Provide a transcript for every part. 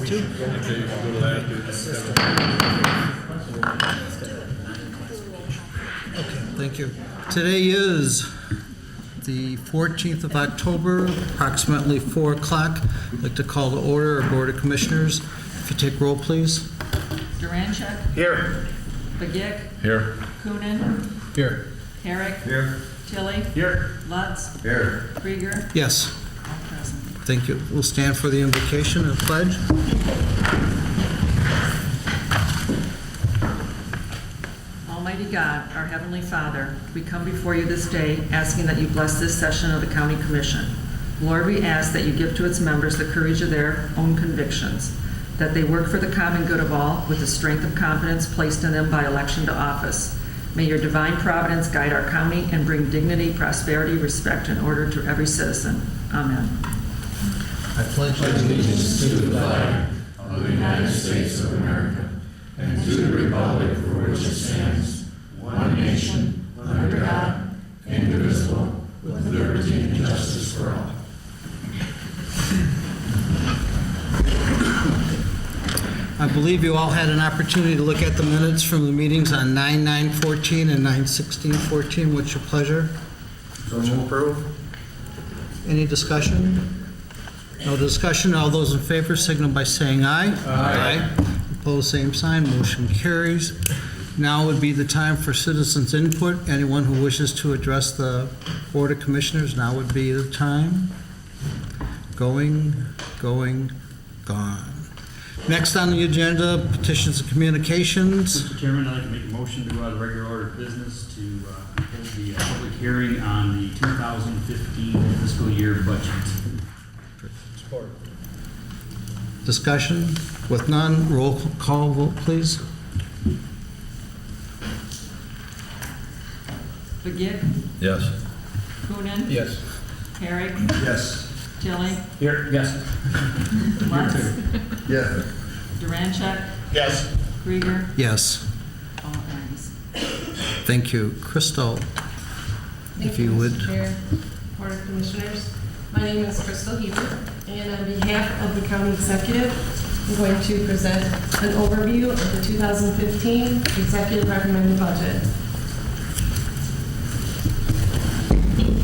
too. Okay, you can go to that. Okay, thank you. Today is the 14th of October, approximately 4 o'clock. I'd like to call to order our Board of Commissioners. If you take roll, please. Durancheck. Here. Begic. Here. Coonan. Here. Herrick. Here. Tilly. Here. Lutz. Here. Krieger. Yes, All present. thank you. We'll stand for the invocation and pledge. Almighty God, our Heavenly Father, we come before you this day asking that you bless this session of the County Commission. Lord, we ask that you give to its members the courage of their own convictions, that they work for the common good of all with the strength of confidence placed in them by election to office. May your divine providence guide our county and bring dignity, prosperity, respect, and order to every citizen. Amen. I pledge allegiance to the flag of the United States of America and to the republic for which it stands, one nation, under God, indivisible, with liberty and justice for all. I believe you all had an opportunity to look at the minutes from the meetings on 9/9/14 and 9/16/14. What's your pleasure? So approve. Any discussion? No discussion. All those in favor signal by saying aye. Aye. Opposed, same sign. Motion carries. Now would be the time for citizens' input. Anyone who wishes to address the Board of Commissioners, now would be the time. Going, gone. Next on the agenda, petitions and communications. Mr. Chairman, I'd like to make a motion to go out of regular order of business to hold the public hearing on the 2015 fiscal year budget. Support. Discussion? With none, roll call vote, please. Begic. Yes. Coonan. Yes. Herrick. Yes. Tilly. Here, yes. Lutz. Yes. Durancheck. Yes. Krieger. Yes. All ayes. Thank you. Crystal, if you would. Mr. Chair, Board of Commissioners. My name is Crystal Heber, and on behalf of the County Executive, I'm going to present an overview of the 2015 Executive Recommended Budget.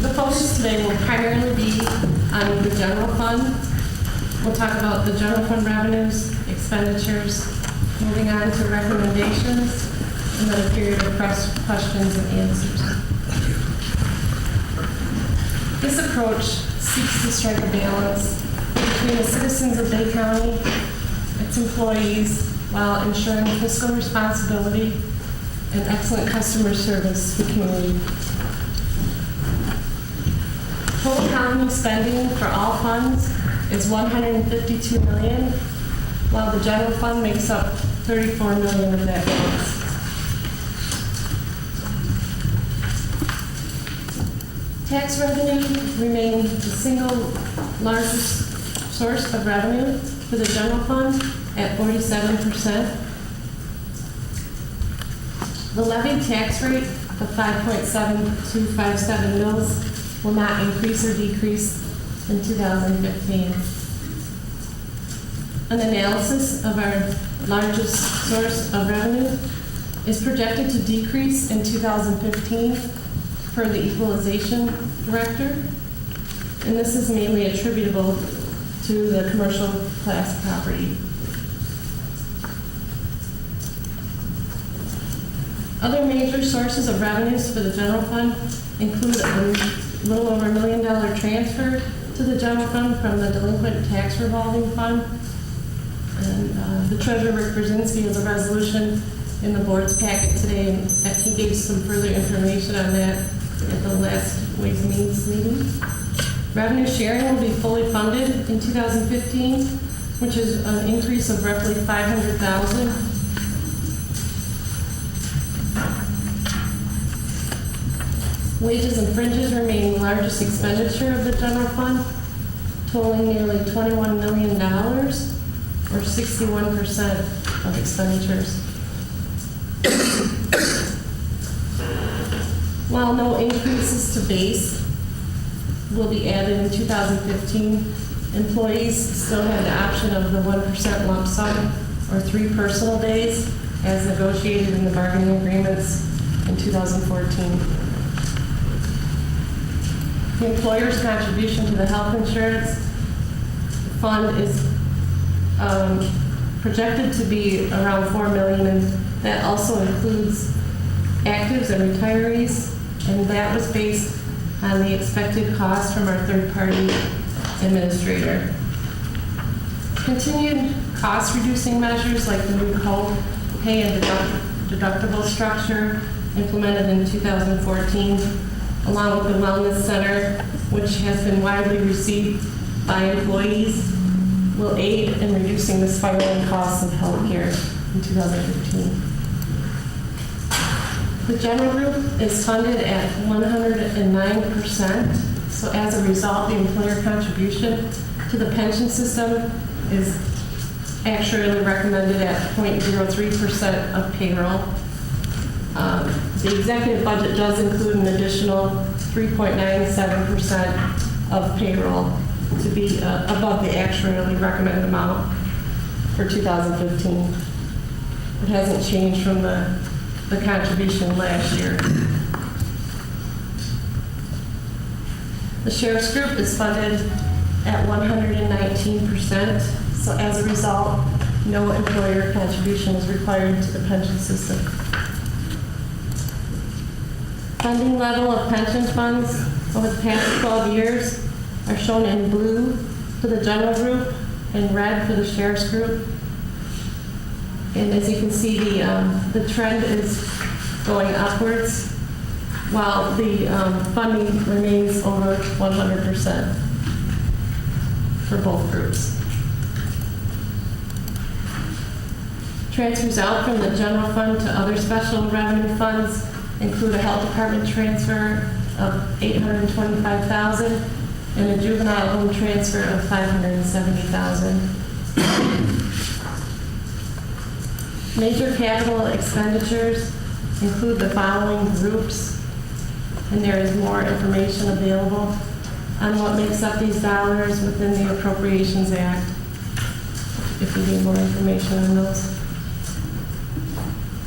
The focus today will primarily be on the general fund. We'll talk about the general fund revenues, expenditures, moving on to recommendations, and then a period of questions and answers. This approach seeks to strike a balance between the citizens of Bay County, its employees, while ensuring fiscal responsibility and excellent customer service to the community. Total county spending for all funds is $152 million, while the general fund makes up $34 million of that balance. Tax revenue remains the single largest source of revenue for the general fund at 47%. The levied tax rate of 5.7257 mils will not increase or decrease in 2015. An analysis of our largest source of revenue is projected to decrease in 2015 per the Equalization Director, and this is mainly attributable to the commercial class property. Other major sources of revenues for the general fund include a little over $1 million transfer to the general fund from the delinquent tax revolving fund. And the Treasurer, Rick Brzezinski, has a resolution in the board's packet today, and he gave some further information on that at the last Ways and Means meeting. Revenue sharing will be fully funded in 2015, which is an increase of roughly $500,000. Wages and fringes remain the largest expenditure of the general fund, totaling nearly $21 million, or 61% of expenditures. While no increases to base will be added in 2015, Employees still have the option of the 1% lump sum or 3 personal days as negotiated in the bargaining agreements in 2014. The employer's contribution to the health insurance fund is projected to be around $4 million, and that also includes actives and retirees, and that was based on the expected cost from our third-party administrator. Continued cost-reducing measures like the new co-pay and deductible structure implemented in 2014, along with the Wellness Center, which has been widely received by employees, will aid in reducing the spiraling costs of healthcare in 2015. The general group is funded at 109%, so as a result, the employer contribution to the pension system is actuarially recommended at 0.03% of payroll. The executive budget does include an additional 3.97% of payroll to be above the actuarially recommended amount for 2015. It hasn't changed from the contribution last year. The sheriff's group is funded at 119%, so as a result, no employer contribution is required to the pension system. Funding level of pension funds over the past 12 years are shown in blue for the general group and red for the sheriff's group. And as you can see, the trend is going upwards, while the funding remains over 100% for both groups. Transfers out from the general fund to other special revenue funds include a health department transfer of $825,000 and a juvenile home transfer of $570,000. Major capital expenditures include the following groups, and there is more information available on what makes up these dollars within the Appropriations Act, if you need more information on those.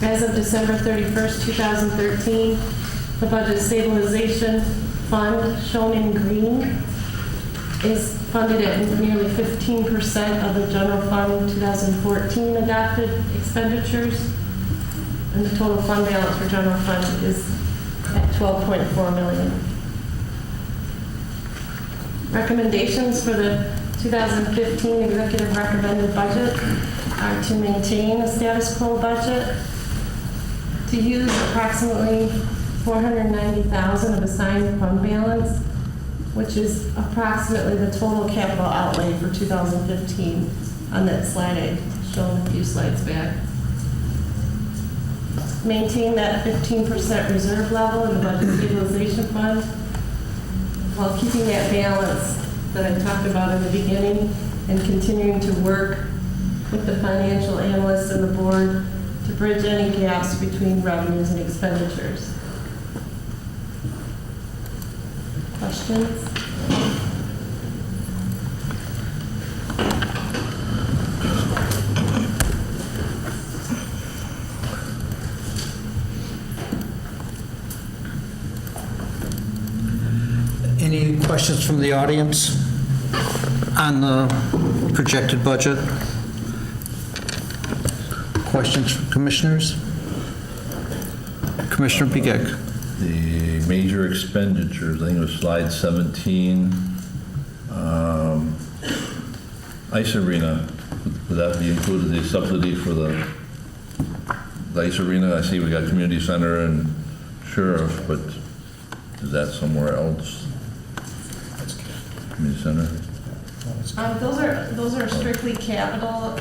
As of December 31st, 2013, the Budget Stabilization Fund, shown in green, is funded at nearly 15% of the General Fund 2014 adopted expenditures, and the total fund balance for General Fund is at $12.4 million. Recommendations for the 2015 executive recommended budget are to maintain a status quo budget, to use approximately $490,000 of assigned fund balance, which is approximately the total capital outlay for 2015 on that slide I showed a few slides back. Maintain that 15% reserve level in the Budget Stabilization Fund while keeping that balance that I talked about in the beginning and continuing to work with the financial analysts and the board to bridge any gaps between revenues and expenditures. Questions? Any questions from the audience on the projected budget? Questions from commissioners? Commissioner Begich. The major expenditures, I think it was slide 17. Ice arena, would that be included, the subsidy for the ice arena? I see we got community center and sheriff, but is that somewhere else? Community center? Those are strictly capital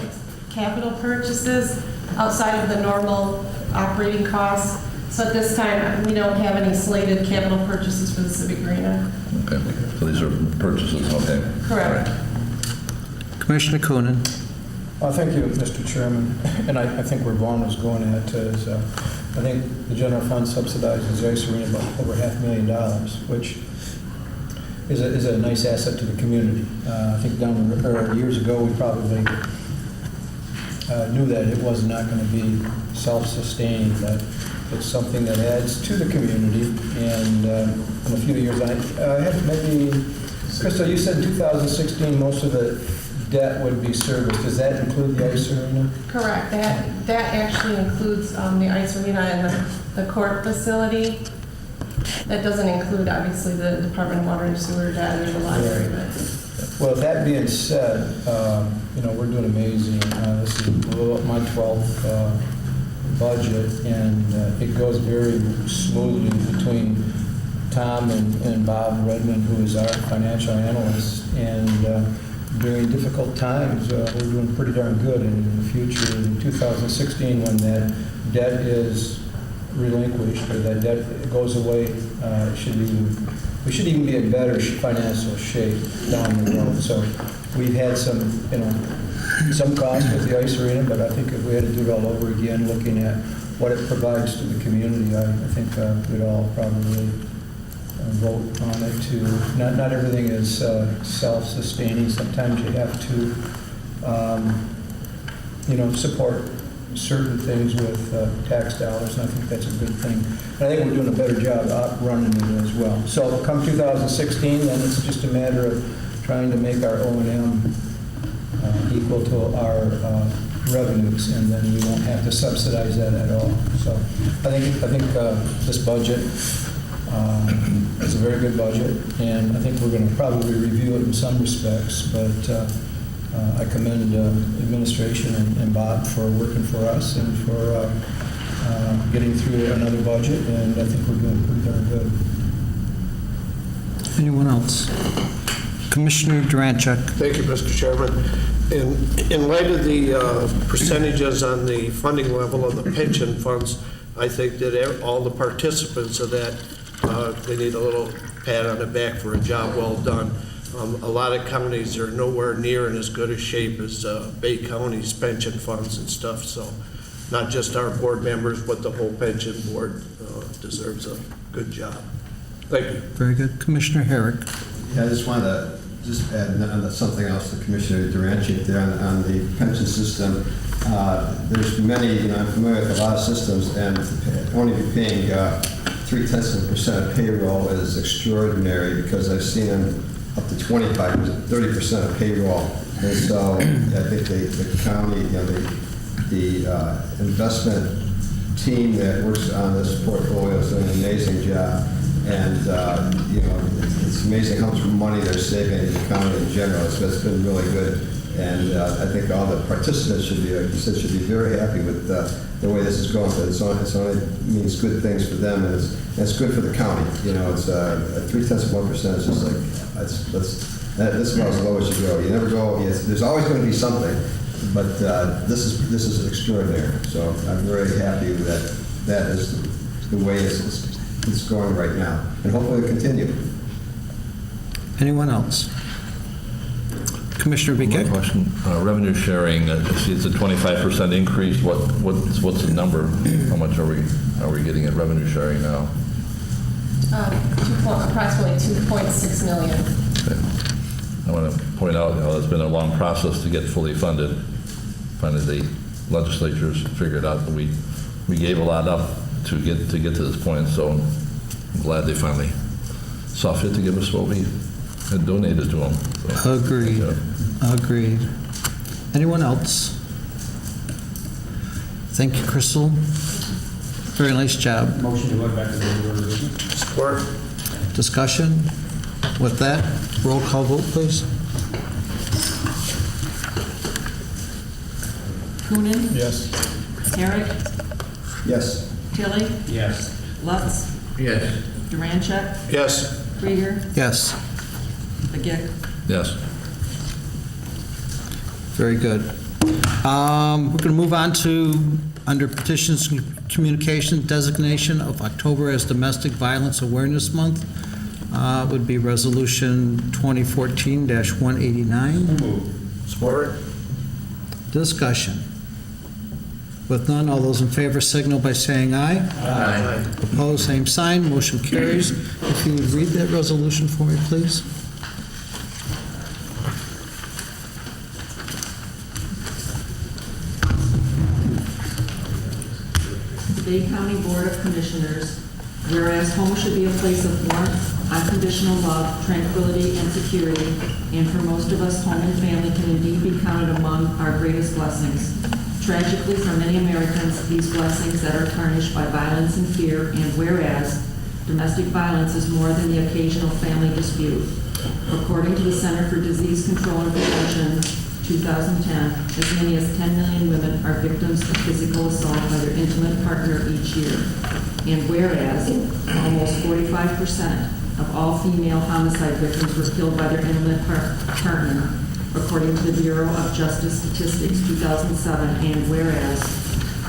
purchases outside of the normal operating costs. So at this time, we don't have any slated capital purchases for the civic arena. Okay, so these are purchases, okay. Correct. All right. Commissioner Coonan. Thank you, Mr. Chairman. And I think where Vaughn was going at is, I think the general fund subsidizes the ice arena about over $500,000, which is a nice asset to the community. I think years ago, we probably knew that it was not going to be self-sustaining, but it's something that adds to the community. And in a few years, I had maybe, Crystal, you said 2016, most of the debt would be serviced. Does that include the ice arena? Correct. That actually includes the ice arena and the court facility. That doesn't include, obviously, the Department of Water and Sewer debt and the library. But Well, that being said, we're doing amazing. This is my 12th budget, and it goes very smoothly between Tom and Bob Redmond, who is our financial analyst. And during difficult times, we're doing pretty darn good. And in the future, in 2016, when that debt is relinquished or that debt goes away, we should even be in better financial shape down the road. So we've had some costs with the ice arena, but I think if we had to do it all over again, looking at what it provides to the community, I think we'd all probably vote on it too. Not everything is self-sustaining. Sometimes you have to, support certain things with tax dollars, and I think that's a good thing. And I think we're doing a better job running it as well. So come 2016, then it's just a matter of trying to make our O&M equal to our revenues, and then we won't have to subsidize that at all. So I think this budget is a very good budget, and I think we're going to probably review it in some respects, but I commend administration and Bob for working for us and for getting through another budget, and I think we're doing pretty darn good. Anyone else? Commissioner Durancheck. Thank you, Mr. Chairman. In light of the percentages on the funding level of the pension funds, I think that all the participants of that, they need a little pat on the back for a job well done. A lot of counties are nowhere near in as good a shape as Bay County's pension funds and stuff. So not just our board members, but the whole pension board deserves a good job. Thank you. Very good. Commissioner Herrick. Yeah, I just wanted to add something else to Commissioner Durancheck there on the pension system. There's many, I'm familiar with a lot of systems, and only paying 0.3% of payroll is extraordinary, because I've seen them up to 25%, 30% of payroll. And so I think the county, the investment team that works on this portfolio is doing an amazing job. And, it's amazing how much money they're saving in the county in general. It's been really good. And I think all the participants should be, like you said, should be very happy with the way this is going. But it only means good things for them, and it's good for the county. It's 0.3% is just like, that's about as low as you go. You never go, there's always going to be something, but this is extraordinary. So I'm very happy that is the way it's going right now, and hopefully it'll continue. Anyone else? Commissioner Biquet. One question. Revenue sharing, it's a 25% increase. What's the number? How much are we getting at revenue sharing now? approximately $2.6 million. Okay. I want to point out, it's been a long process to get fully funded. Finally, the legislatures figured out that we gave a lot up to get to this point, so I'm glad they finally saw fit to give us what we had donated to them. So, Agreed. Agreed. Anyone else? Thank you, Crystal. Very nice job. Motion to go back to the regular business. Support. Discussion? With that, roll call vote, please. Coonan? Yes. Herrick? Yes. Tilly? Yes. Lutz? Yes. Durancheck? Yes. Krieger? Yes. Begic? Yes. Very good. We're going to move on to, under Petitions and Communications, designation of October as Domestic Violence Awareness Month. Would be Resolution 2014-189. Support. Discussion. With none, all those in favor signal by saying aye. Aye. Opposed, same sign, motion carries. If you would read that resolution for me, please. The Bay County Board of Commissioners, whereas home should be a place of warmth, unconditional love, tranquility, and security, and for most of us, home and family can indeed be counted among our greatest blessings. Tragically, for many Americans, these blessings that are tarnished by violence and fear, and whereas domestic violence is more than the occasional family dispute. According to the Center for Disease Control and Prevention, 2010, as many as 10 million women are victims of physical assault by their intimate partner each year. And whereas almost 45% of all female homicide victims were killed by their intimate partner, according to the Bureau of Justice Statistics 2007, and whereas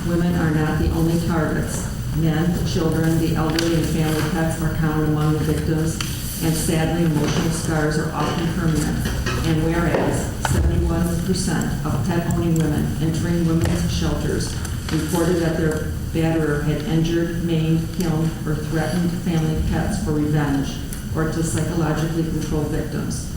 women are not the only targets. Men, children, the elderly, and family pets are counted among the victims, and sadly, emotional scars are often permanent. And whereas 71% of pet-owning women entering women's shelters reported that their batterer had injured, maimed, killed, or threatened family pets for revenge or to psychologically control victims.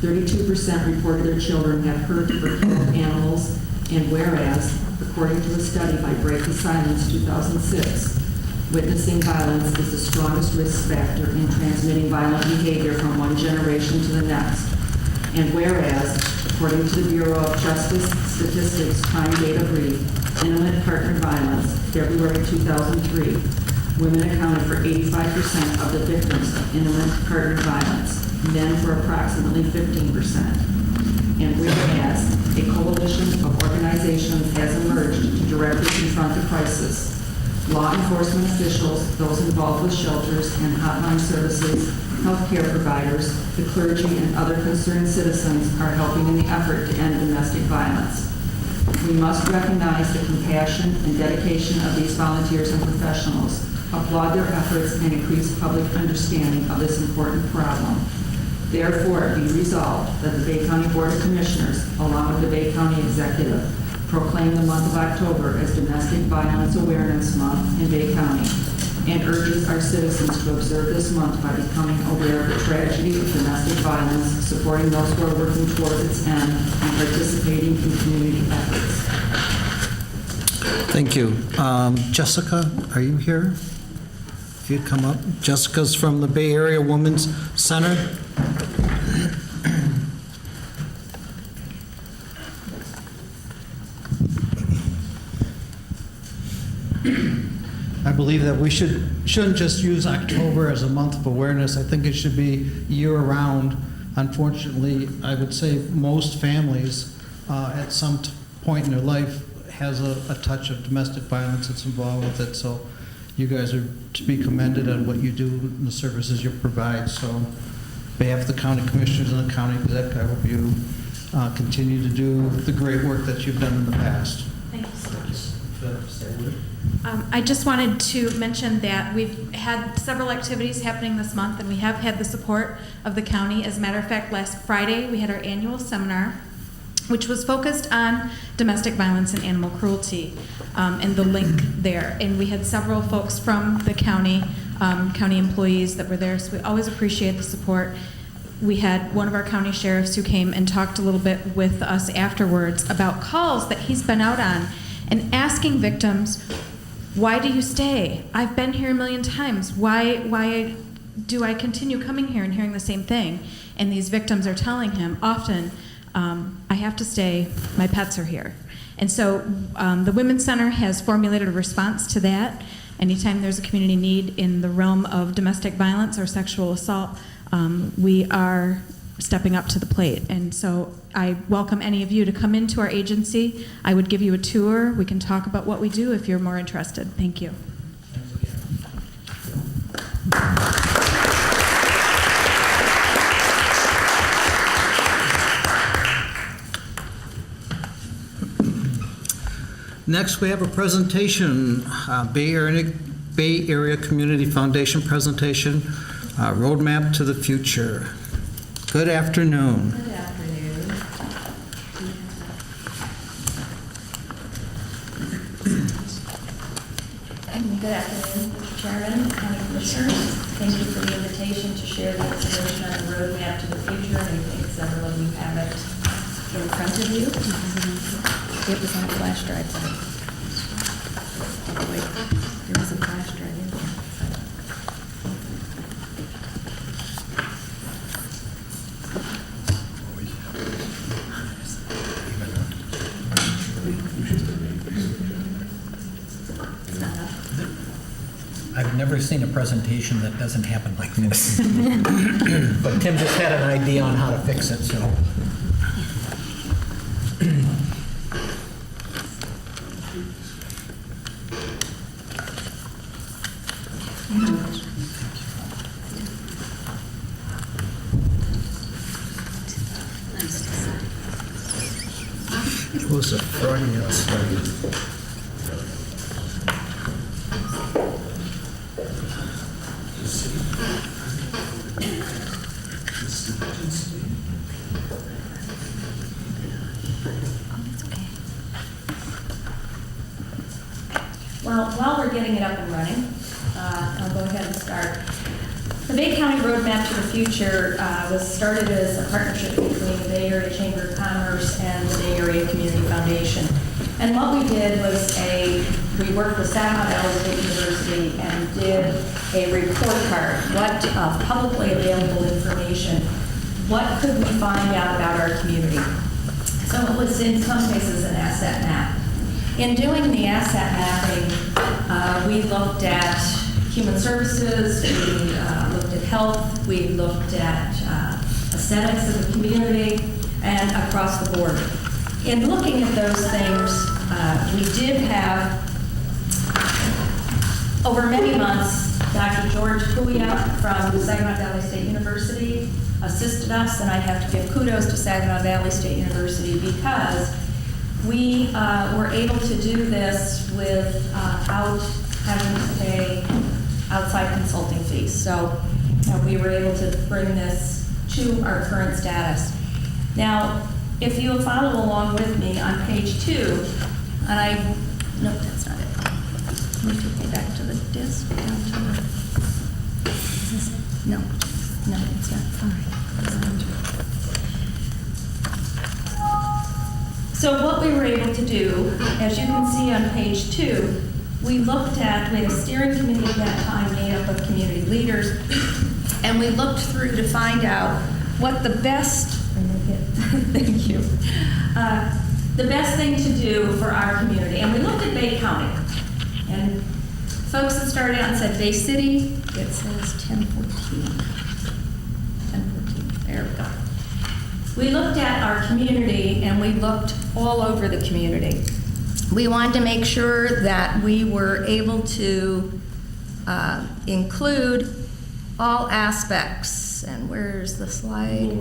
32% reported their children had hurt or killed animals, and whereas, according to a study by Break the Silence 2006, witnessing violence is the strongest risk factor in transmitting violent behavior from one generation to the next. And whereas, according to the Bureau of Justice Statistics Crime Data Brief, Intimate Partner Violence, February 2003, women accounted for 85% of the victims of intimate partner violence, men for approximately 15%. And whereas a coalition of organizations has emerged to directly confront the crisis, law enforcement officials, those involved with shelters and hotline services, healthcare providers, the clergy, and other concerned citizens are helping in the effort to end domestic violence. We must recognize the compassion and dedication of these volunteers and professionals, applaud their efforts, and increase public understanding of this important problem. Therefore, be resolved that the Bay County Board of Commissioners, along with the Bay County Executive, proclaim the month of October as Domestic Violence Awareness Month in Bay County, and urges our citizens to observe this month by becoming aware of the tragedy of domestic violence, supporting those who are working towards its end, and participating in community efforts. Thank you. Jessica, are you here? If you'd come up. Jessica's from the Bay Area Women's Center. I believe that we shouldn't just use October as a month of awareness. I think it should be year-round. Unfortunately, I would say most families at some point in their life has a touch of domestic violence that's involved with it. So you guys are to be commended on what you do and the services you provide. So on behalf of the county commissioners and the county exec, I hope you continue to do the great work that you've done in the past. Thank you so much. I just wanted to mention that we've had several activities happening this month, and we have had the support of the county. As a matter of fact, last Friday we had our annual seminar, which was focused on domestic violence and animal cruelty, and the link there. And we had several folks from the county, county employees that were there, so we always appreciate the support. We had one of our county sheriffs who came and talked a little bit with us afterwards about calls that he's been out on and asking victims, why do you stay? I've been here a million times. Why do I continue coming here and hearing the same thing? And these victims are telling him often, I have to stay, my pets are here. And so the Women's Center has formulated a response to that. Anytime there's a community need in the realm of domestic violence or sexual assault, we are stepping up to the plate. And so I welcome any of you to come into our agency. I would give you a tour. We can talk about what we do if you're more interested. Thank you. Next, we have a presentation, Bay Area Community Foundation presentation, Roadmap to the Future. Good afternoon. Good afternoon. Good afternoon, Mr. Chairman, County Commissioners. Thank you for the invitation to share the information on the roadmap to the future, and I think several of you have it in front of you. It was on a flash drive. Oh, wait, there was a flash drive in there. I've never seen a presentation that doesn't happen like this. But Tim just had an idea on how to fix it, so. It was a Freudian study. Well, while we're getting it up and running, I'll go ahead and start. The Bay County Roadmap to the Future was started as a partnership between the Bay Area Chamber of Commerce and the Bay Area Community Foundation. And what we did was we worked with Saginaw Valley State University and did a report card, what publicly available information, what could we find out about our community. So it was in some cases an asset map. In doing the asset mapping, we looked at human services, we looked at health, we looked at aesthetics of the community, and across the board. In looking at those things, we did have, over many months, Dr. George Pouya from Saginaw Valley State University assisted us, and I have to give kudos to Saginaw Valley State University because we were able to do this without having to pay outside consulting fees. So we were able to bring this to our current status. Now, if you'll follow along with me on page 2, and nope, that's not it. Can you take me back to the disc? Down to the, is this it? No, it's not. All right. So what we were able to do, as you can see on page 2, we had a steering committee at that time made up of community leaders, and we looked through to find out what the best, thank you, the best thing to do for our community. And we looked at Bay County, and folks that started out and said Bay City, it says 1014, there we go. We looked at our community, and we looked all over the community. We wanted to make sure that we were able to include all aspects. And where's the slide?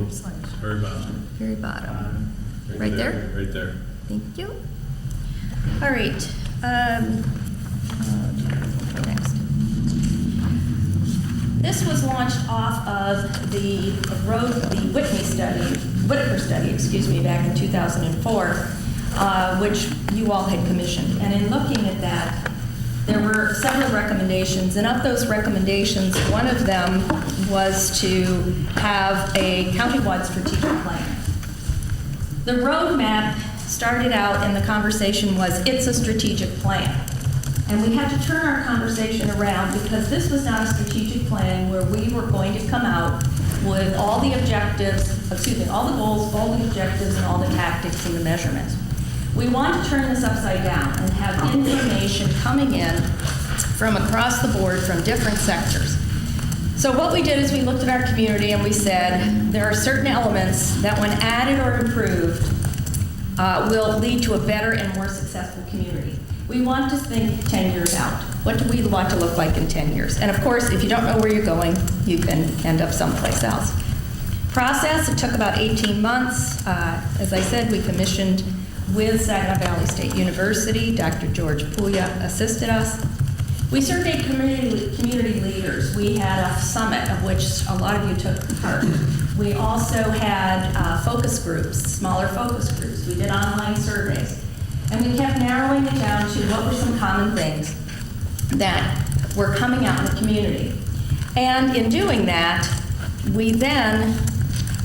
Very bottom. Very bottom. Right there? Right there. Thank you. All right. Next. This was launched off of the Whitaker study, back in 2004, which you all had commissioned. And in looking at that, there were several recommendations, and of those recommendations, one of them was to have a countywide strategic plan. The roadmap started out, and the conversation was, it's a strategic plan. And we had to turn our conversation around because this was not a strategic plan where we were going to come out with all the objectives, all the goals, all the objectives, and all the tactics and the measurements. We want to turn this upside down and have information coming in from across the board from different sectors. So what we did is we looked at our community and we said there are certain elements that when added or improved will lead to a better and more successful community. We want to think 10 years out. What do we want to look like in 10 years? And of course, if you don't know where you're going, you can end up someplace else. Process, it took about 18 months. As I said, we commissioned with Saginaw Valley State University. Dr. George Pouya assisted us. We surveyed community leaders. We had a summit of which a lot of you took part. We also had focus groups, smaller focus groups. We did online surveys. And we kept narrowing it down to what were some common things. that were coming out in the community. And in doing that, we then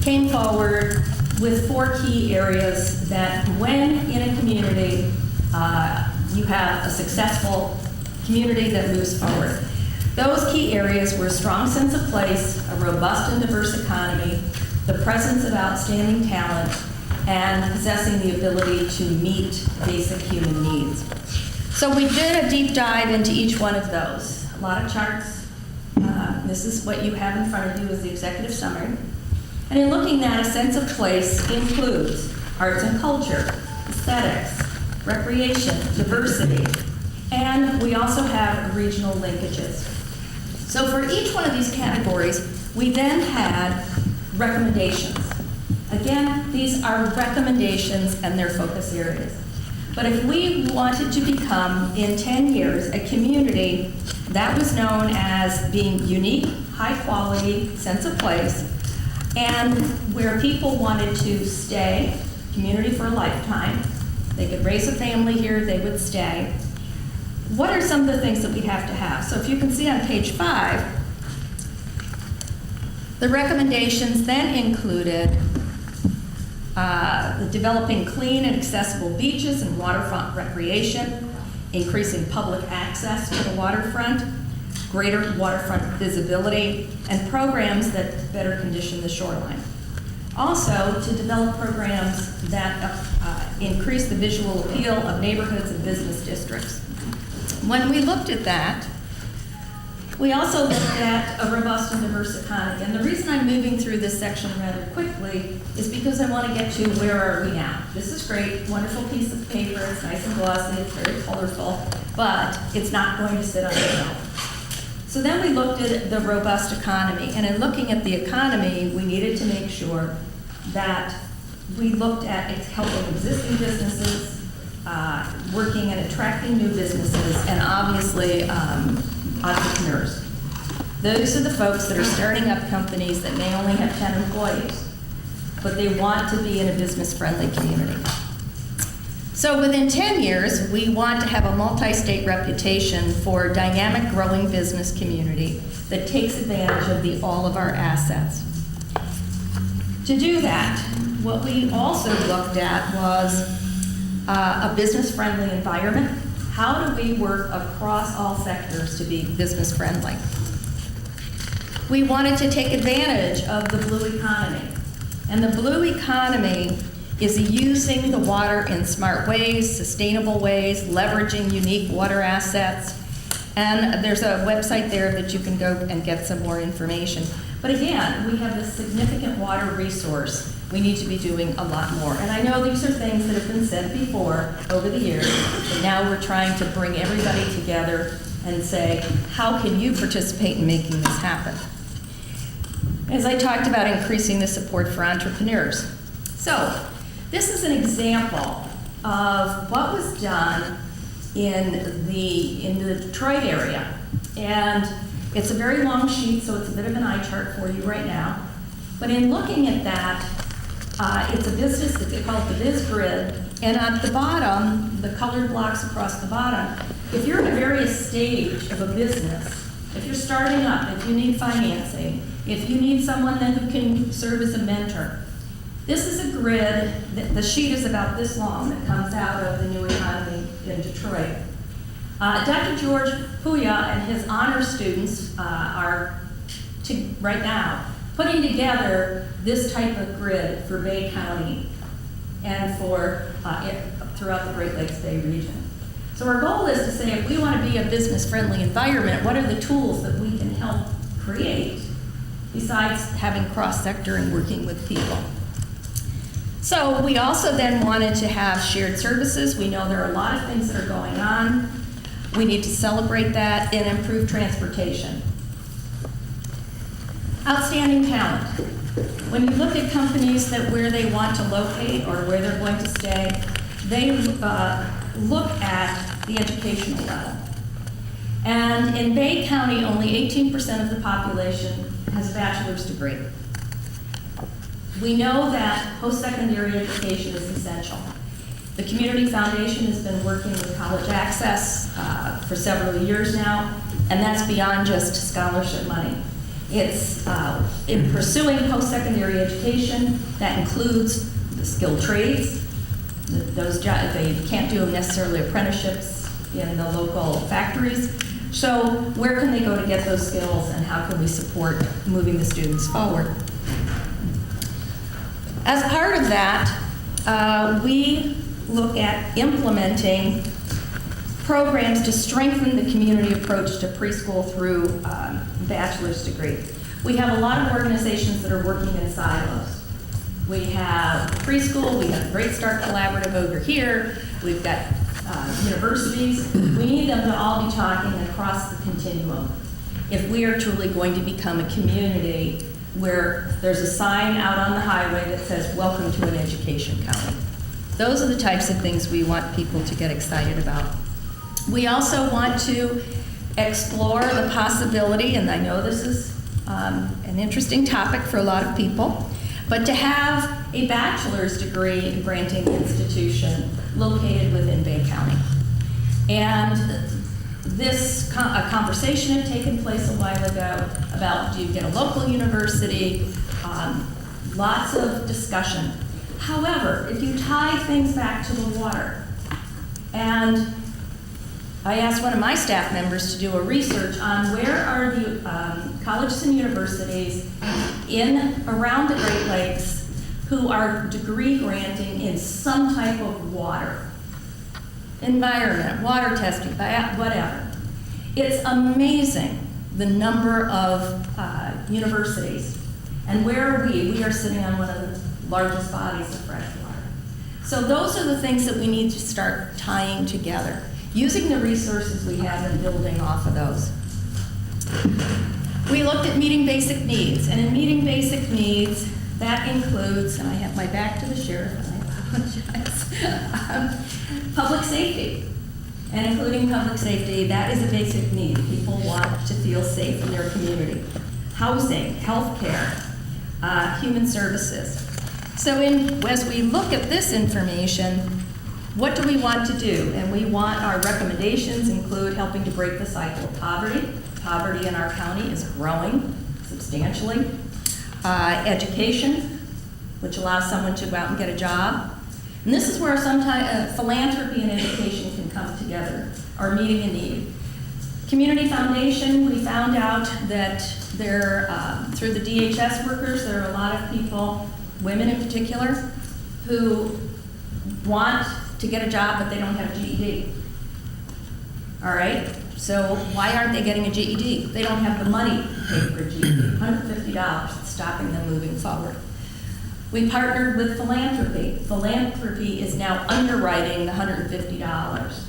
came forward with 4 key areas that when in a community, you have a successful community that moves forward. Those key areas were a strong sense of place, a robust and diverse economy, the presence of outstanding talent, and possessing the ability to meet basic human needs. So we did a deep dive into each one of those. A lot of charts. This is what you have in front of you as the executive summary. And in looking at a sense of place includes arts and culture, aesthetics, recreation, diversity, and we also have regional linkages. So for each one of these categories, we then had recommendations. Again, these are recommendations and their focus areas. But if we wanted to become, in 10 years, a community that was known as being unique, high quality, sense of place, and where people wanted to stay, community for a lifetime, they could raise a family here, they would stay. What are some of the things that we have to have? So if you can see on page 5, the recommendations then included developing clean and accessible beaches and waterfront recreation, increasing public access to the waterfront, greater waterfront visibility, and programs that better condition the shoreline. Also, to develop programs that increase the visual appeal of neighborhoods and business districts. When we looked at that, we also looked at a robust and diverse economy. And the reason I'm moving through this section rather quickly is because I want to get to where are we now. This is great, wonderful piece of paper, it's nice and glossy, it's very colorful, but it's not going to sit on the shelf. So then we looked at the robust economy, and in looking at the economy, we needed to make sure that we looked at helping existing businesses, working and attracting new businesses, and obviously entrepreneurs. Those are the folks that are starting up companies that may only have 10 employees, but they want to be in a business-friendly community. So within 10 years, we want to have a multi-state reputation for a dynamic, growing business community that takes advantage of all of our assets. To do that, what we also looked at was a business-friendly environment. How do we work across all sectors to be business-friendly? We wanted to take advantage of the blue economy. And the blue economy is using the water in smart ways, sustainable ways, leveraging unique water assets. And there's a website there that you can go and get some more information. But again, we have this significant water resource. We need to be doing a lot more. And I know these are things that have been said before over the years, but now we're trying to bring everybody together and say, how can you participate in making this happen? As I talked about, increasing the support for entrepreneurs. So this is an example of what was done in the Detroit area. And it's a very long sheet, so it's a bit of an eye chart for you right now. But in looking at that, it's a business, they call it the Biz Grid, and at the bottom, the colored blocks across the bottom, if you're in a various stage of a business, if you're starting up, if you need financing, if you need someone then who can serve as a mentor, this is a grid, the sheet is about this long that comes out of the new economy in Detroit. Dr. George Puya and his honor students are right now putting together this type of grid for Bay County and for throughout the Great Lakes Bay region. So our goal is to say, if we want to be a business-friendly environment, what are the tools that we can help create besides having cross-sector and working with people? So we also then wanted to have shared services. We know there are a lot of things that are going on. We need to celebrate that and improve transportation. Outstanding talent. When you look at companies that where they want to locate or where they're going to stay, they look at the educational level. And in Bay County, only 18% of the population has a bachelor's degree. We know that post-secondary education is essential. The Community Foundation has been working with College Access for several years now, and that's beyond just scholarship money. It's in pursuing post-secondary education. That includes the skilled trades. Those jobs, they can't do necessarily apprenticeships in the local factories. So where can they go to get those skills, and how can we support moving the students forward? As part of that, we look at implementing programs to strengthen the community approach to preschool through bachelor's degree. We have a lot of organizations that are working in silos. We have preschool, we have Great Start Collaborative over here, we've got universities. We need them to all be talking across the continuum if we are truly going to become a community where there's a sign out on the highway that says, "Welcome to an education county." Those are the types of things we want people to get excited about. We also want to explore the possibility, and I know this is an interesting topic for a lot of people, but to have a bachelor's degree granting institution located within Bay County. And a conversation had taken place a while ago about, do you get a local university? Lots of discussion. However, if you tie things back to the water, and I asked one of my staff members to do a research on where are the colleges and universities around the Great Lakes who are degree granting in some type of water, environment, water testing, whatever. It's amazing the number of universities. And where are we? We are sitting on one of the largest bodies of fresh water. So those are the things that we need to start tying together, using the resources we have and building off of those. We looked at meeting basic needs, and in meeting basic needs, that includes, and I have my back to the sheriff, and I apologize, public safety. And including public safety, that is a basic need. People want to feel safe in their community. Housing, healthcare, human services. So as we look at this information, what do we want to do? And we want our recommendations include helping to break the cycle of poverty. Poverty in our county is growing substantially. Education, which allows someone to go out and get a job. And this is where sometimes philanthropy and education can come together, or meeting a need. Community Foundation, we found out that through the DHS workers, there are a lot of people, women in particular, who want to get a job, but they don't have a GED. All right? So why aren't they getting a GED? They don't have the money to pay for a GED. $150, it's stopping them moving forward. We partnered with philanthropy. Philanthropy is now underwriting the $150.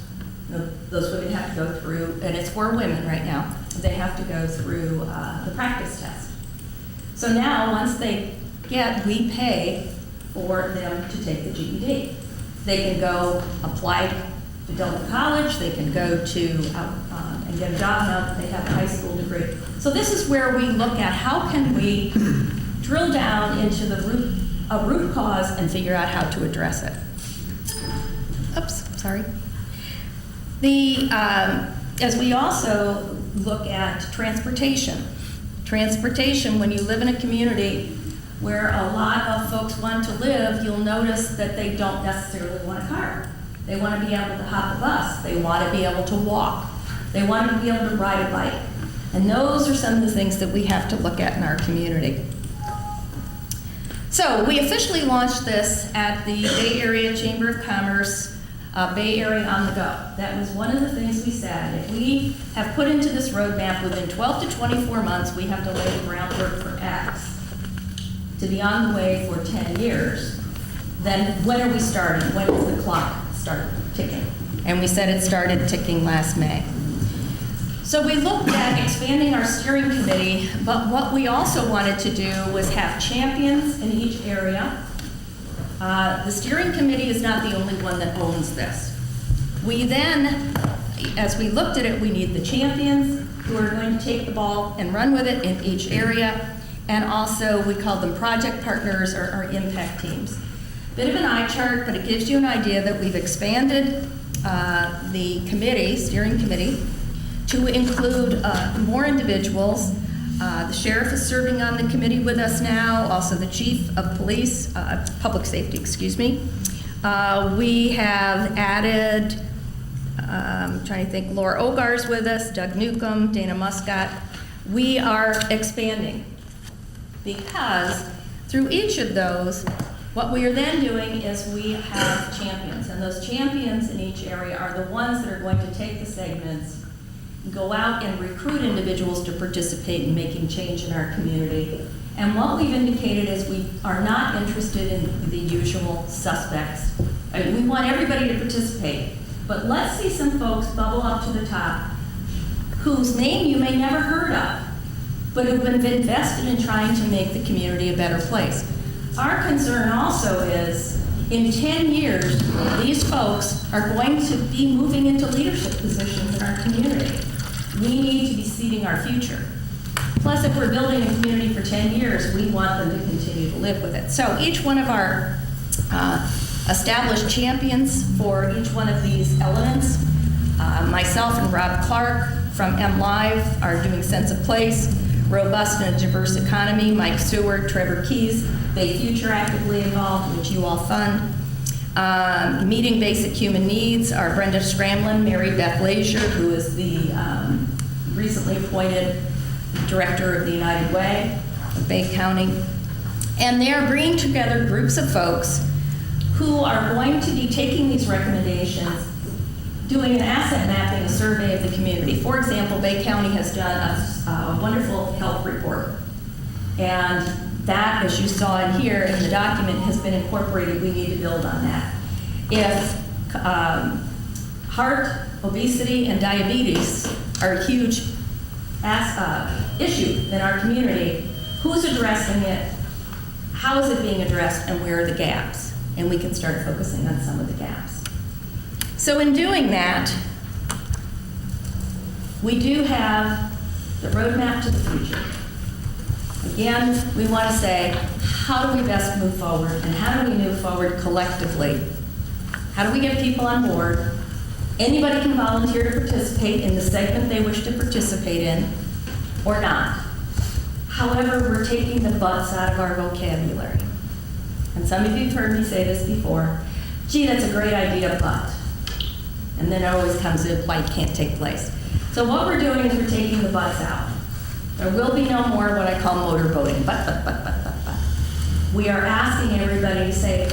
Those women have to go through, and it's for women right now, they have to go through the practice test. So now, once they we pay for them to take the GED. They can go apply to Delta College, they can go to and get a job now that they have a high school degree. So this is where we look at how can we drill down into the root cause and figure out how to address it. Oops, sorry. As we also look at transportation. Transportation, when you live in a community where a lot of folks want to live, you'll notice that they don't necessarily want a car. They want to be able to hop a bus. They want to be able to walk. They want to be able to ride a bike. And those are some of the things that we have to look at in our community. So we officially launched this at the Bay Area Chamber of Commerce, Bay Area on the Go. That was one of the things we said. If we have put into this roadmap within 12 to 24 months, we have to lay the groundwork for X to be on the way for 10 years, then when are we starting? When does the clock start ticking? And we said it started ticking last May. So we looked at expanding our steering committee, but what we also wanted to do was have champions in each area. The steering committee is not the only one that owns this. We then, as we looked at it, we need the champions who are going to take the ball and run with it in each area. And also, we call them project partners or impact teams. Bit of an eye chart, but it gives you an idea that we've expanded the committee, steering committee, to include more individuals. The sheriff is serving on the committee with us now, also the chief of police, public safety, excuse me. We have added, I'm trying to think, Laura Ogar's with us, Doug Newcomb, Dana Muscat. We are expanding because through each of those, what we are then doing is we have champions, and those champions in each area are the ones that are going to take the segments, go out and recruit individuals to participate in making change in our community. And what we've indicated is we are not interested in the usual suspects. I mean, we want everybody to participate, but let's see some folks bubble up to the top whose name you may never heard of, but who've been invested in trying to make the community a better place. Our concern also is, in 10 years, these folks are going to be moving into leadership positions in our community. We need to be seeding our future. Plus, if we're building a community for 10 years, we want them to continue to live with it. So each one of our established champions for each one of these elements, myself and Rob Clark from MLive are doing Sense of Place, Robust and a Diverse Economy, Mike Seward, Trevor Keys, Bay Future actively involved, which you all fund. Meeting Basic Human Needs are Brenda Scramlin, Mary Beth Lazier, who is the recently appointed Director of the United Way of Bay County. And they're bringing together groups of folks who are going to be taking these recommendations, doing an asset mapping, a survey of the community. For example, Bay County has done a wonderful health report. And that, as you saw in here in the document, has been incorporated. We need to build on that. If heart, obesity, and diabetes are a huge issue in our community, who's addressing it, how is it being addressed, and where are the gaps? And we can start focusing on some of the gaps. So in doing that, we do have the roadmap to the future. Again, we want to say, how do we best move forward, and how do we move forward collectively? How do we get people on board? Anybody can volunteer to participate in the segment they wish to participate in, or not. However, we're taking the butts out of our vocabulary. And some of you have heard me say this before, gee, that's a great idea, but. And then it always comes in, why it can't take place. So what we're doing is we're taking the butts out. There will be no more what I call motorboating, but. We are asking everybody to say,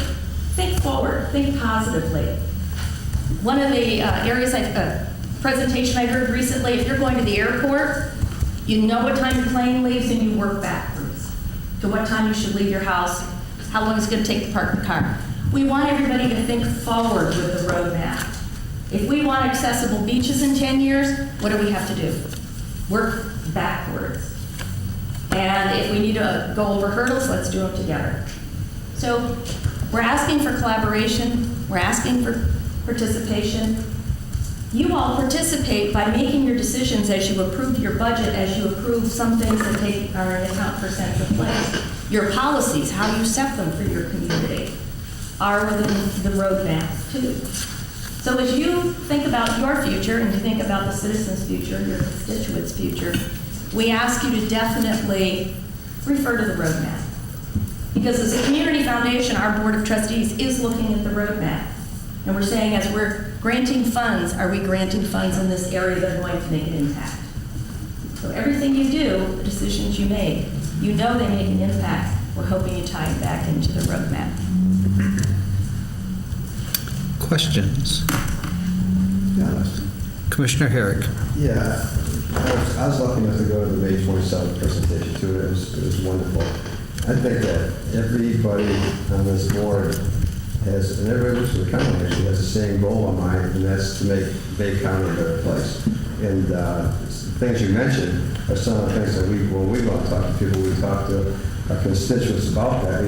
think forward, think positively. One of the areas, presentation I heard recently, if you're going to the airport, you know what time your plane leaves and you work backwards to what time you should leave your house, how long it's going to take to park the car. We want everybody to think forward with the roadmap. If we want accessible beaches in 10 years, what do we have to do? Work backwards. And if we need to go over hurdles, let's do them together. So we're asking for collaboration. We're asking for participation. You all participate by making your decisions as you approve your budget, as you approve some things that are in account for Sense of Place. Your policies, how you set them for your community, are within the roadmap too. So as you think about your future and you think about the citizens' future, your constituents' future, we ask you to definitely refer to the roadmap. Because as a community foundation, our Board of Trustees is looking at the roadmap. And we're saying, as we're granting funds, are we granting funds in this area that are going to make an impact? So everything you do, the decisions you make, you know they make an impact. We're hoping you tie it back into the roadmap. Questions? Yes. Commissioner Herrick. Yeah, I was lucky enough to go to the May 27th presentation too. It was wonderful. I think that everybody on this board has, and everybody who's in the county actually has the same goal in mind, and that's to make Bay County a better place. And things you mentioned are some of the things that when we go and talk to people, we talk to our constituents about that,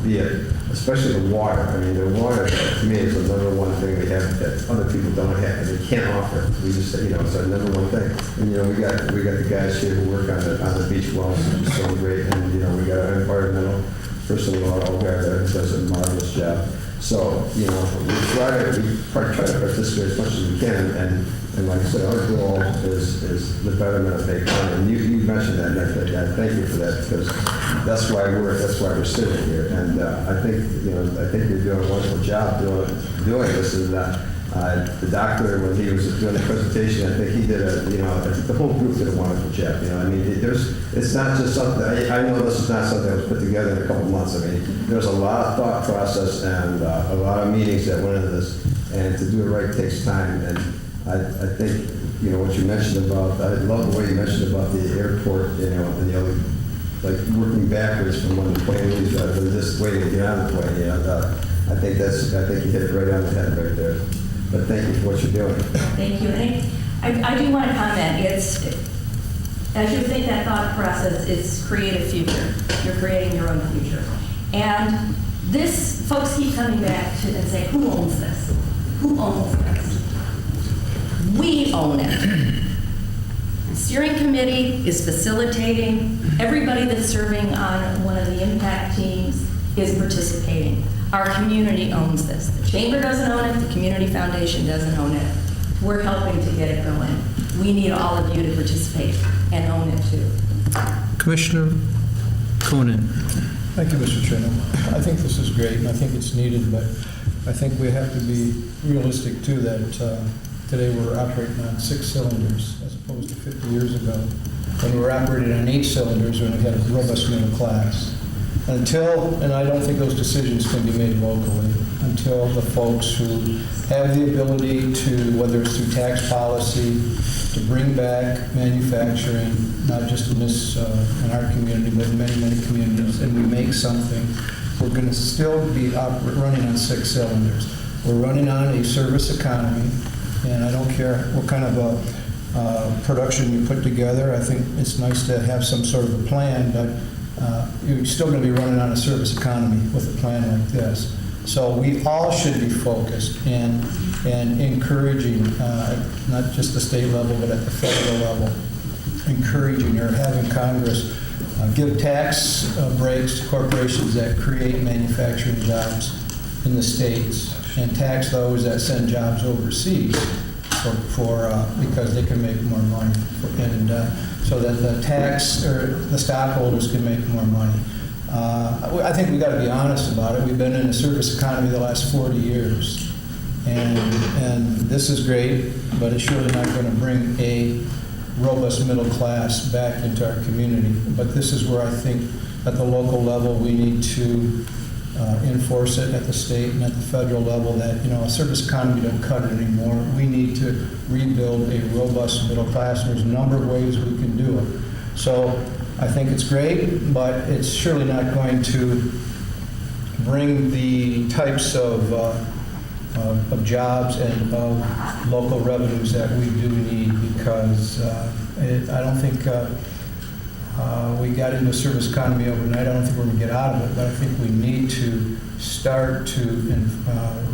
be it, especially the water. I mean, the water, to me, is the number one thing we have that other people don't have, and they can't offer. We just say, it's our number one thing. And, we got the guys here who work on the beach wells, which is so great. And, we got our environmental person, Laura Ogar, that does a marvelous this job. So, we try to participate as much as we can, and like I said, our goal is the betterment of Bay County. And you mentioned that, and I thank you for that, because that's why we're sitting here. And I think you're doing a wonderful job doing this. And the doctor, when he was doing the presentation, I think he did the whole group did a wonderful job. It's not just something. I know this is not something that was put together in a couple months. I mean, there's a lot of thought process and a lot of meetings that went into this, and to do it right takes time. And I think what you mentioned about. I love the way you mentioned about the airport. Like working backwards from when the plane leaves rather than just waiting to get on the plane. I think you hit it right on the head right there. But thank you for what you're doing. Thank you. And I do want to comment. As you think that thought process is create a future. You're creating your own future. And this, folks keep coming back to and say, who owns this? Who owns this? We own it. The steering committee is facilitating. Everybody that's serving on one of the impact teams is participating. Our community owns this. The chamber doesn't own it. The community foundation doesn't own it. We're helping to get it going. We need all of you to participate and own it too. Commissioner Conan. Thank you, Mr. Chairman. I think this is great, and I think it's needed, but I think we have to be realistic too that today we're operating on 6 cylinders as opposed to 50 years ago when we were operating on 8 cylinders when we had a robust middle class. And I don't think those decisions can be made locally until the folks who have the ability to, whether it's through tax policy, to bring back manufacturing, not just in our community, but in many, many communities, and we make something, we're going to still be running on 6 cylinders. We're running on a service economy, and I don't care what kind of production you put together. I think it's nice to have some sort of a plan, but you're still going to be running on a service economy with a plan like this. So we all should be focused and encouraging, not just the state level, but at the federal level, encouraging or having Congress give tax breaks to corporations that create manufacturing jobs in the states and tax those that send jobs overseas because they can make more money, and so that the stockholders can make more money. I think we've got to be honest about it. We've been in a service economy the last 40 years, and this is great, but it's surely not going to bring a robust middle class back into our community. But this is where I think at the local level we need to enforce it, at the state and at the federal level, that a service economy don't cut it anymore. We need to rebuild a robust middle class, and there's a number of ways we can do it. So I think it's great, but it's surely not going to bring the types of jobs and of local revenues that we do need, because I don't think we got into a service economy overnight. I don't think we're going to get out of it, but I think we need to start to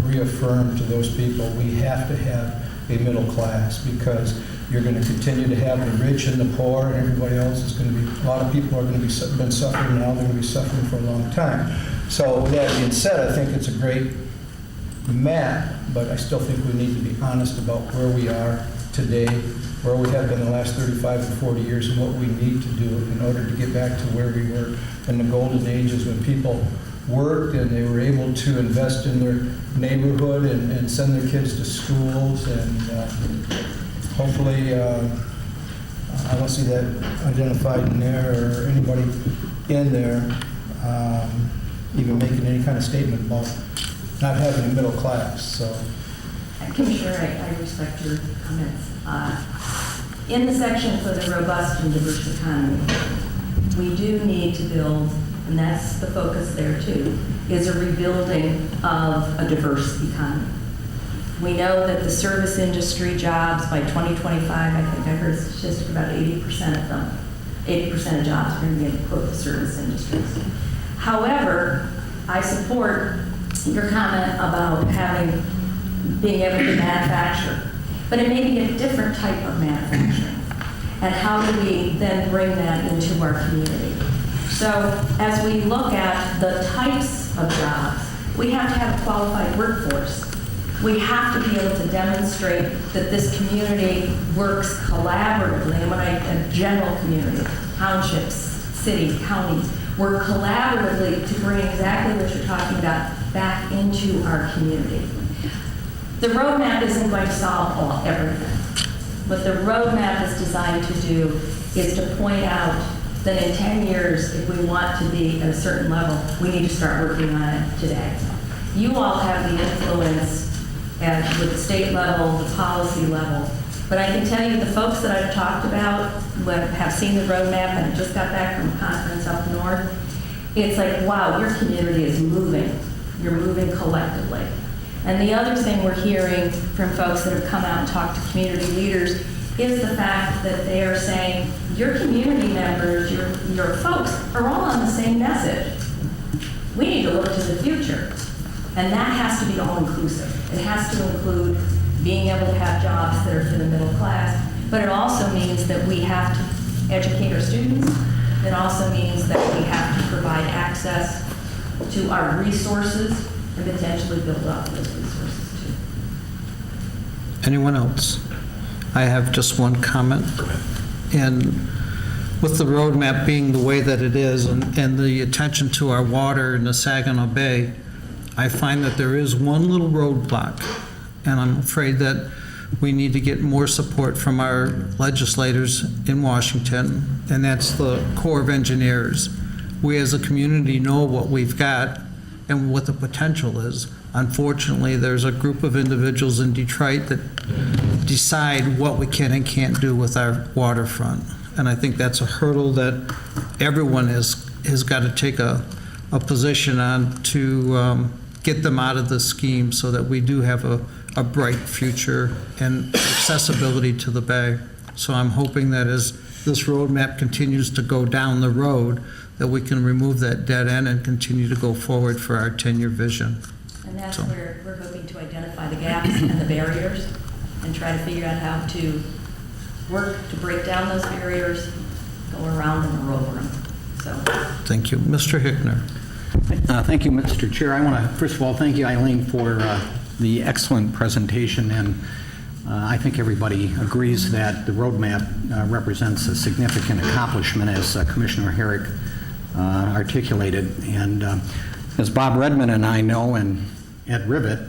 reaffirm to those people we have to have a middle class, because you're going to continue to have the rich and the poor, and everybody else is going to be, a lot of people are going to be been suffering now, they're going to be suffering for a long time. So with that being said, I think it's a great map, but I still think we need to be honest about where we are today, where we have been the last 35 and 40 years, and what we need to do in order to get back to where we were in the golden ages when people worked and they were able to invest in their neighborhood and send their kids to schools. And hopefully, I don't see that identified in there or anybody in there even making any kind of statement about not having a middle class. So, Commissioner, I respect your comments. In the section for the robust and diverse economy, we do need to build, and that's the focus there too, is a rebuilding of a diverse economy. We know that the service industry jobs by 2025, I think I heard a statistic about 80% of them, 80% of jobs are going to be in, quote, the service industries. However, I support your comment about being able to manufacture, but it may be a different type of manufacturing. And how do we then bring that into our community? So as we look at the types of jobs We have to have a qualified workforce. We have to be able to demonstrate that this community works collaboratively, and when a general community, townships, city, counties, work collaboratively to bring exactly what you're talking about back into our community. The roadmap isn't going to solve everything. What the roadmap is designed to do is to point out that in 10 years, if we want to be at a certain level, we need to start working on it today. You all have the influence with the state level, the policy level, but I can tell you the folks that I've talked about have seen the roadmap and just got back from a conference up north. It's like, wow, your community is moving. You're moving collectively. And the other thing we're hearing from folks that have come out and talked to community leaders is the fact that they are saying, your community members, your folks are all on the same message. We need to look to the future. And that has to be all-inclusive. It has to include being able to have jobs that are for the middle class, but it also means that we have to educate our students. It also means that we have to provide access to our resources and potentially build up those resources too. Anyone else? I have just one comment. And with the roadmap being the way that it is and the attention to our water in the Saginaw Bay, I find that there is one little roadblock, and I'm afraid that we need to get more support from our legislators in Washington, and that's the Corps of Engineers. We as a community know what we've got and what the potential is. Unfortunately, there's a group of individuals in Detroit that decide what we can and can't do with our waterfront. And I think that's a hurdle that everyone has got to take a position on to get them out of the scheme so that we do have a bright future and accessibility to the bay. So I'm hoping that as this roadmap continues to go down the road, that we can remove that dead end and continue to go forward for our 10-year vision. And that's where we're hoping to identify the gaps and the barriers and try to figure out how to work to break down those barriers, go around them or over them. So. Thank you. Mr. Hickner. Thank you, Mr. Chair. I want to, first of all, thank you, Eileen, for the excellent presentation. And I think everybody agrees that the roadmap represents a significant accomplishment, as Commissioner Herrick articulated. And as Bob Redmond and I know, and Ed Rivet,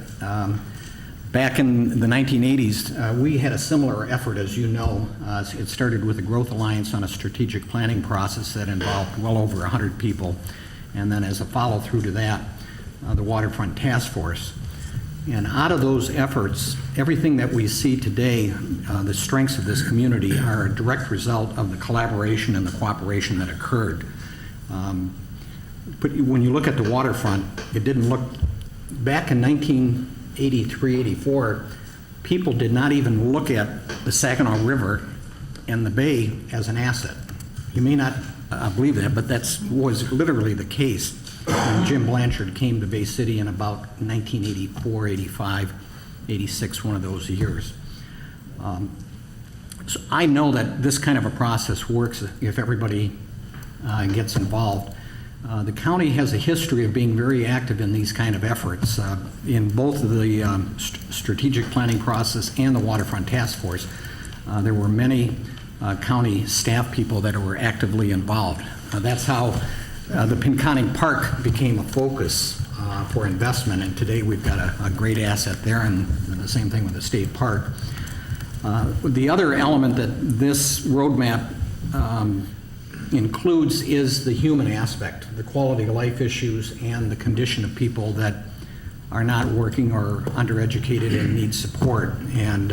back in the 1980s, we had a similar effort, as you know. It started with the Growth Alliance on a strategic planning process that involved well over 100 people. And then as a follow-through to that, the Waterfront Task Force. And out of those efforts, everything that we see today, the strengths of this community, are a direct result of the collaboration and the cooperation that occurred. But when you look at the waterfront, it didn't look, back in 1983, 84, people did not even look at the Saginaw River and the bay as an asset. You may not believe that, but that was literally the case when Jim Blanchard came to Bay City in about 1984, 85, 86, one of those years. So I know that this kind of a process works if everybody gets involved. The county has a history of being very active in these kind of efforts in both the strategic planning process and the Waterfront Task Force. There were many county staff people that were actively involved. That's how the Pinconning Park became a focus for investment, and today we've got a great asset there, and the same thing with the state park. The other element that this roadmap includes is the human aspect, the quality of life issues and the condition of people that are not working or undereducated and need support. And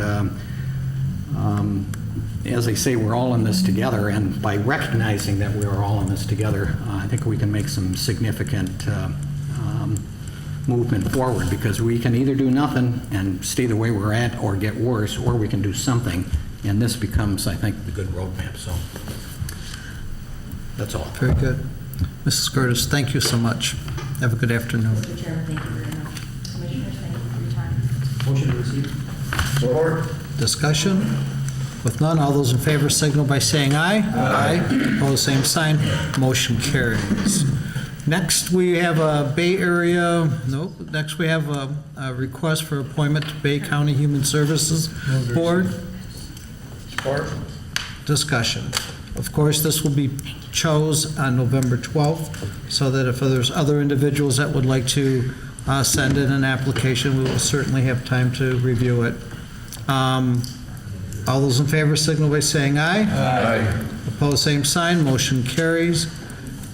as they say, we're all in this together, and by recognizing that we are all in this together, I think we can make some significant movement forward, because we can either do nothing and stay the way we're at or get worse, or we can do something, and this becomes, I think, the good roadmap. So that's all. Very good. Mrs. Curtis, thank you so much. Have a good afternoon. Mr. Chairman, thank you very much. Commissioners, thank you for your time. Motion to receive. Support. Discussion? With none, all those in favor signal by saying aye. Aye. Opposed, same sign. Motion carries. Next, we have a Bay Area, next we have a request for appointment to Bay County Human Services Board. Support. Discussion. Of course, this will be chose on November 12th, so that if there's other individuals that would like to send in an application, we will certainly have time to review it. All those in favor signal by saying aye. Aye. Opposed, same sign. Motion carries.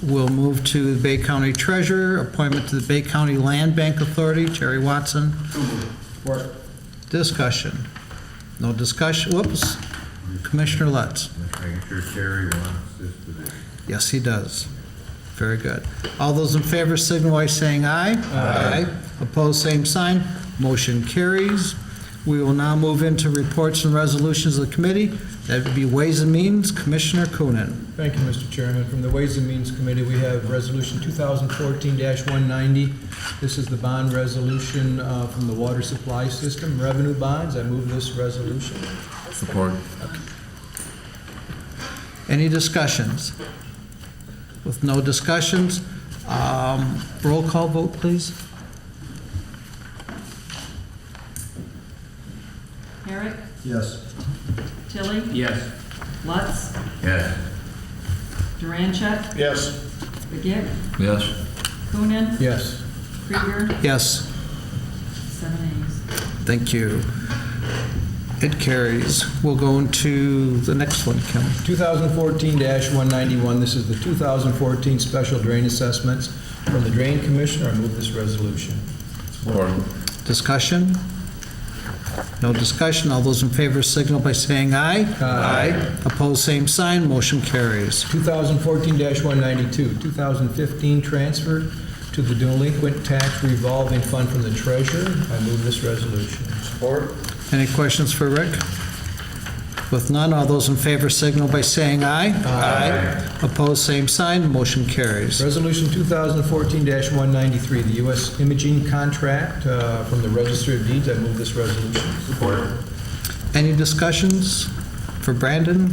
We'll move to the Bay County Treasurer, appointment to the Bay County Land Bank Authority, Jerry Watson. Support. Discussion. No discussion. Whoops. Commissioner Lutz. Just making sure Terry wants this position. Yes, he does. Very good. All those in favor signal by saying aye. Aye. Opposed, same sign. Motion carries. We will now move into reports and resolutions of the committee. That would be Ways and Means. Commissioner Coonan. Thank you, Mr. Chairman. From the Ways and Means Committee, we have Resolution 2014-190. This is the bond resolution from the water supply system, revenue bonds. I move this resolution. Support. Any discussions? With no discussions, roll call vote, please. Herrick? Yes. Tilly? Yes. Lutz? Yes. Durancheck? Yes. Begic? Yes. Coonan? Yes. Krieger? Yes. 7 ayes. Thank you. It carries. We'll go into the next one, Kim. 2014-191. This is the 2014 special drain assessments from the Drain Commissioner. I move this resolution. Support. Discussion? No discussion. All those in favor signal by saying aye. Aye. Opposed, same sign. Motion carries. 2014-192, 2015 transfer to the delinquent tax revolving fund from the treasurer. I move this resolution. Support. Any questions for Rick? With none, all those in favor signal by saying aye. Aye. Opposed, same sign. Motion carries. Resolution 2014-193, the U.S. imaging contract from the Register of Deeds. I move this resolution. Support. Any discussions for Brandon?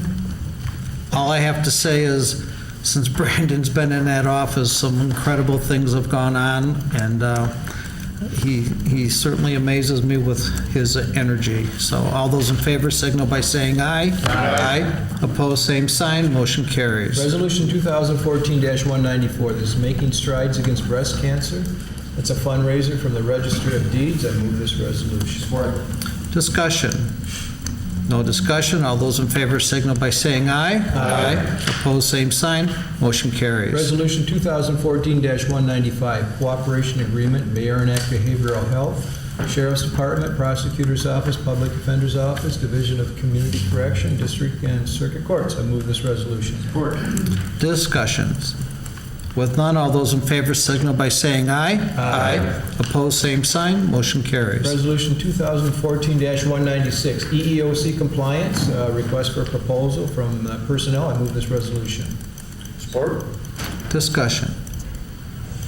All I have to say is, since Brandon's been in that office, some incredible things have gone on, and he certainly amazes me with his energy. So all those in favor signal by saying aye. Aye. Opposed, same sign. Motion carries. Resolution 2014-194, this is making strides against breast cancer. It's a fundraiser from the Register of Deeds. I move this resolution. Support. Discussion. No discussion. All those in favor signal by saying aye. Aye. Opposed, same sign. Motion carries. Resolution 2014-195, cooperation agreement, Bayonnack Behavioral Health, Sheriff's Department, Prosecutor's Office, Public Defender's Office, Division of Community Correction, District and Circuit Courts. I move this resolution. Support. Discussions. With none, all those in favor signal by saying aye. Aye. Opposed, same sign. Motion carries. Resolution 2014-196, EEOC compliance, request for proposal from personnel. I move this resolution. Support. Discussion.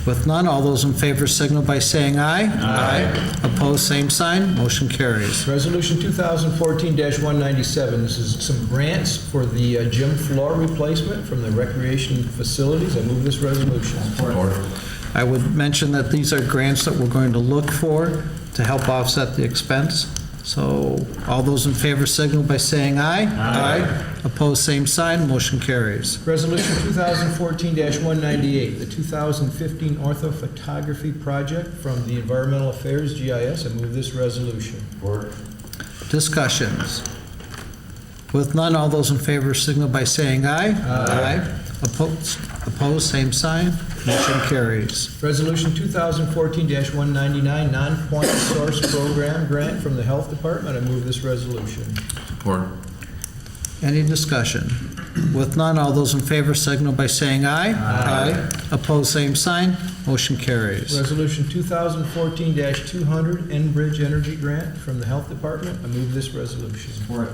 With none, all those in favor signal by saying aye. Aye. Opposed, same sign. Motion carries. Resolution 2014-197, this is some grants for the gym floor replacement from the recreation facilities. I move this resolution. Support. I would mention that these are grants that we're going to look for to help offset the expense. So all those in favor signal by saying aye. Aye. Opposed, same sign. Motion carries. Resolution 2014-198, the 2015 orthophotography project from the Environmental Affairs GIS. I move this resolution. Support. Discussions. With none, all those in favor signal by saying aye. Aye. Opposed, same sign. Motion carries. Resolution 2014-199, non-point source program grant from the Health Department. I move this resolution. Support. Any discussion? With none, all those in favor signal by saying aye. Aye. Opposed, same sign. Motion carries. Resolution 2014-200, Enbridge Energy Grant from the Health Department. I move this resolution. Support.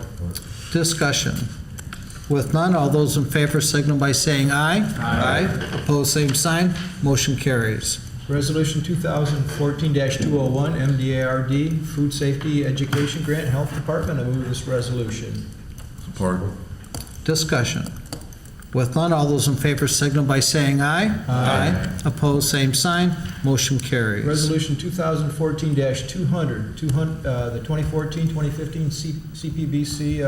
Discussion. With none, all those in favor signal by saying aye. Aye. Opposed, same sign. Motion carries. Resolution 2014-201, MDARD, Food Safety Education Grant, Health Department. I move this resolution. Support. Discussion. With none, all those in favor signal by saying aye. Aye. Opposed, same sign. Motion carries. Resolution 2014-200, the 2014-2015 CPBC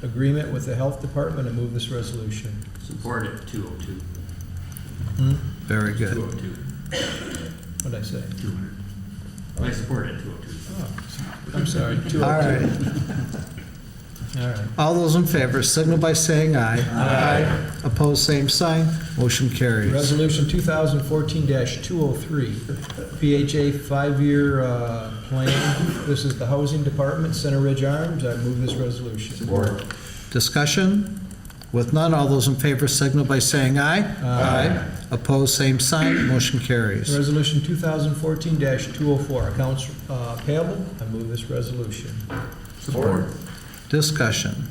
agreement with the Health Department. I move this resolution. Support it, 202. Very good. 202. What did I say? 200. I support it, 202. Oh, I'm sorry, 202. All right. All right. All those in favor signal by saying aye. Aye. Opposed, same sign. Motion carries. Resolution 2014-203, PHA 5-year plan. This is the Housing Department, Center Ridge Arms. I move this resolution. Support. Discussion? With none, all those in favor signal by saying aye. Aye. Opposed, same sign. Motion carries. Resolution 2014-204, accounts payable. I move this resolution. Support. Discussion.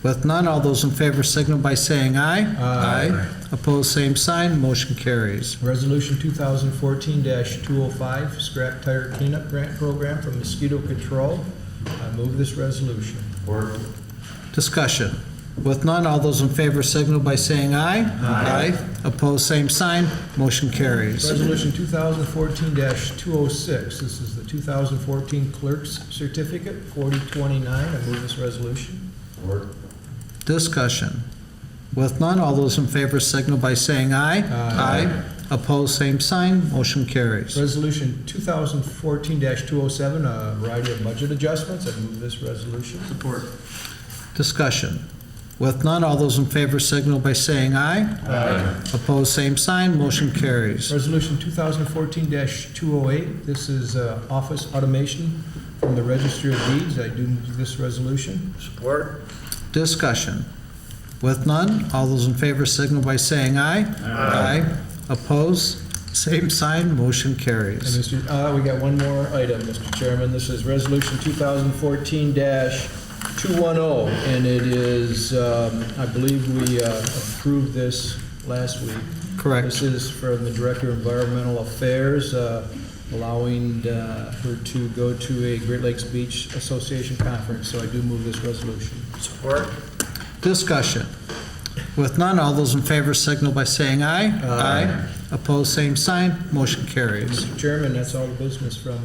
With none, all those in favor signal by saying aye. Aye. Opposed, same sign. Motion carries. Resolution 2014-205, scrap tire cleanup grant program from Mosquito Control. I move this resolution. Support. Discussion. With none, all those in favor signal by saying aye. Aye. Opposed, same sign. Motion carries. Resolution 2014-206, this is the 2014 Clerk's Certificate, 4029. I move this resolution. Support. Discussion. With none, all those in favor signal by saying aye. Aye. Opposed, same sign. Motion carries. Resolution 2014-207, a variety of budget adjustments. I move this resolution. Support. Discussion. With none, all those in favor signal by saying aye. Aye. Opposed, same sign. Motion carries. Resolution 2014-208, this is office automation from the Registry of Deeds. I do move this resolution. Support. Discussion. With none, all those in favor signal by saying aye. Aye. Opposed, same sign. Motion And carries. we got one more item, Mr. Chairman. This is Resolution 2014-210, and it is, I believe we approved this last week. Correct. This is from the Director of Environmental Affairs, allowing her to go to a Great Lakes Beach Association conference, so I do move this resolution. Support. Discussion. With none, all those in favor signal by saying aye. Aye. Opposed, same sign. Motion carries. Mr. Chairman, that's all the business from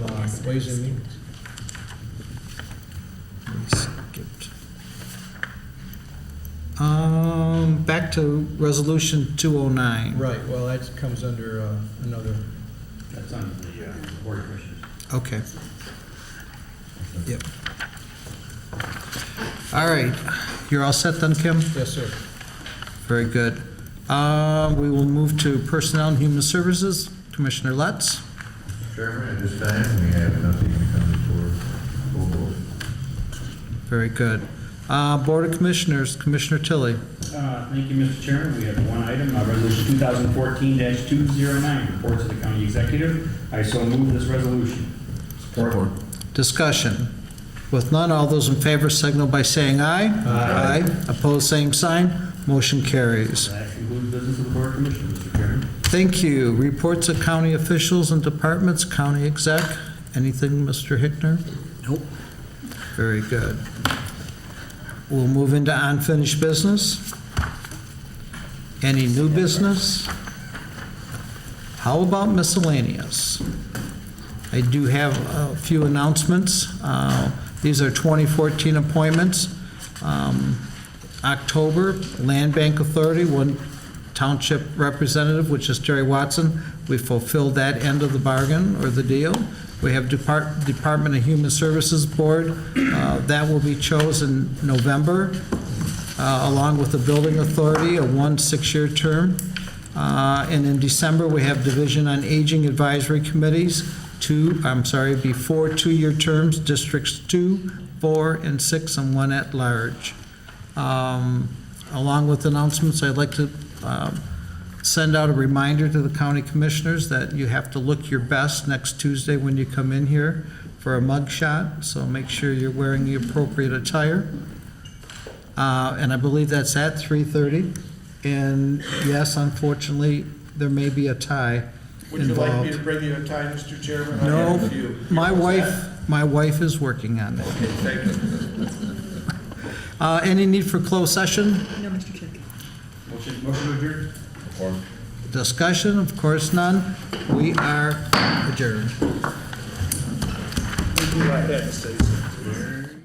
Ways and Means. Back to Resolution 209. Right, well, that comes under another. That's on the Board of Commissioners. Okay. Yep. All right. You're all set then, Kim? Yes, sir. Very good. We will move to Personnel and Human Services. Commissioner Lutz. Chairman, at this time, we have nothing to come before full vote. Very good. Board of Commissioners, Commissioner Tilley. Thank you, Mr. Chairman. We have one item, Resolution 2014-209, reports of the county executive. I so move this resolution. Support. Discussion. With none, all those in favor signal by saying aye. Aye. Opposed, same sign. Motion carries. That concludes business of the Board of Commissioners, Mr. Chairman. Thank you. Reports of county officials and departments, county exec. Anything, Mr. Hickner? Nope. Very good. We'll move into unfinished business. Any new business? How about miscellaneous? I do have a few announcements. These are 2014 appointments. October, Land Bank Authority, one township representative, which is Terry Watson. We fulfilled that end of the bargain or the deal. We have Department of Human Services Board. That will be chosen November, along with the Building Authority, a 1 6-year term. And in December, we have Division on Aging Advisory Committees, before 2-year terms, Districts 2, 4, and 6, and 1 at large. Along with announcements, I'd like to send out a reminder to the county commissioners that you have to look your best next Tuesday when you come in here for a mug shot, so make sure you're wearing the appropriate attire. And I believe that's at 3:30. And yes, unfortunately, there may be a tie Would you involved. like me to bring you a tie, Mr. Chairman? I No, have a few. my wife is working on that. Okay, thank you. Any need for closed session? Motion Motion to adjourn? Discussion, of course none. We are adjourned. I had to say something.